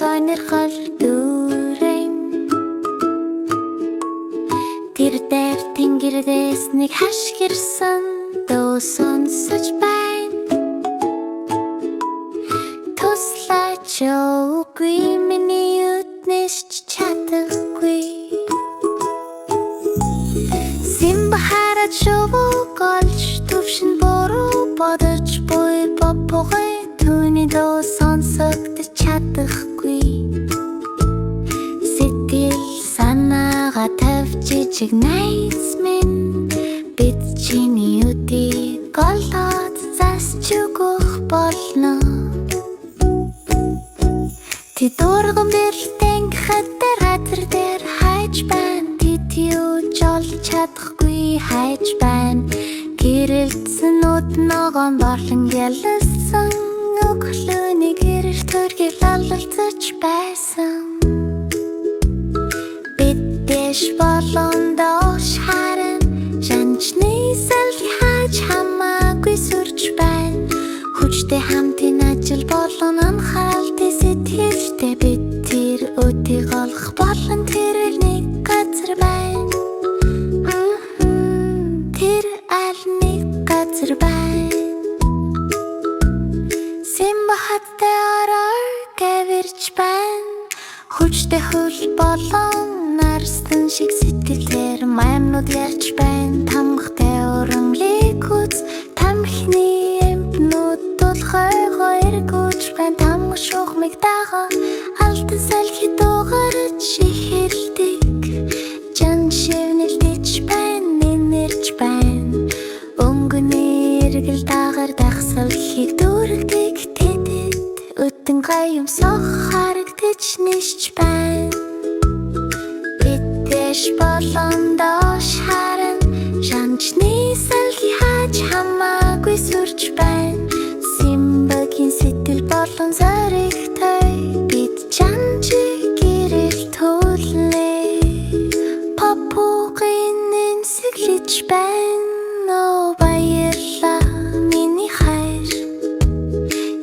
сонирхол дүүрэм тэр дээр тэнгэрээс нэг хашгирсан дуу сонсож байна. Туслаач үгүй миний үднэс чадахгүй. Симба хараад шувууг олж төвшин буруу бодож буй бопогой түүний дуу сонсогдож чадахгүй. Сэтгэл санаагаа тавьж жижиг найз минь бид чиний үдийг голоод засч өгөх болно. Тэд дурган бэртэн хатар хатар дээр хайж байна. Тэд юуж олж чадахгүй хайж байна. Гэрэлтсэн нүд ногоон болон гялсан өглөөний гэрэр төргөл алалцаж байсан. Бид дэш болон доош харан жанчны салхи хааж хамаагүй сүрж байна. Хүчтэй хамтын ажил болон анхаалтын сэтгэлтэй бид тэр өдийг олох болон тэр нэг газар байна. Тэр аль нэг газар байна. Симба хаттай орой гэвэрч байна. Хүчтэй хөл болон нарстан шиг сэтгэлээр маймнууд ярьж байна. Тамгатай урамлыг үз тамхины эмтнүүд тулхой эргүүлж байна. Тамга шугмыг даган алтан салхи дуугарч ихэлдэг. Жан шивнэлдэж байна, нэнэрж байна. Өнгөний эргэл дагаар дагсалхийг дүүргдэг тэдэд өдөн гайвмсох харагдаж нисч байна. Дэш болон доош харан жанчны салхи хааж хамаагүй сүрж байна. Симбагийн сэтгэл болон зоригтой бид жанжиг гэрэл төлнө. Папугийн нэмсэглэж байна. Баярлаа миний хайр.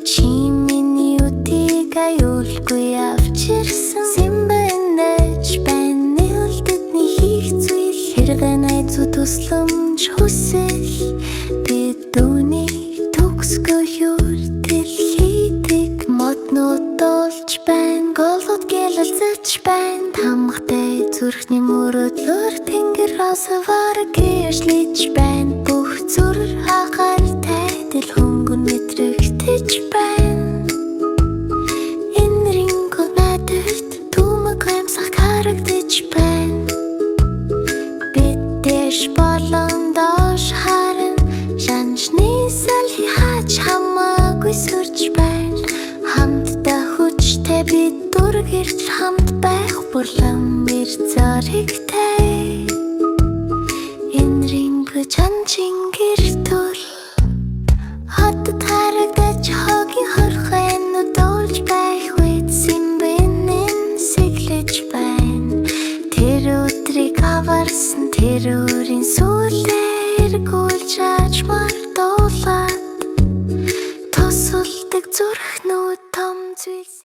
Чи миний үдийг аюулгүй авчирсан. Симба энэж байна. Найзууд тусламж хүсэл бид үүнийг төгсгөө дэлхийдэг моднууд дуулж байна. Голгот гэлэлцэж байна. Тамгатай зүрхний мөрөдлөөр тэнгэр освор гэршлэж байна. Бүх зүр агаартай тэл хөнгөн мэдрэгдэж байна. Энэ рингу надад түмэг амьсах харагдаж байна. Дэш болон доош харан жанчны салхи хааж хамаагүй сүрж байна. Хамтдаа хүчтэй бид дүүргэрч хамт байх бүрэн зоригтой. Энэ рингу жанчин гэртүүл хотод харагдаж хогийн хорхой нүдүүлж байх үед симбэнэн сэглэж байна. Тэр өдрийг аварсан тэр өрийн сүлээр эргүүлж аажмаар дуулаад тусалдаг зүрхнүүд том зүйл.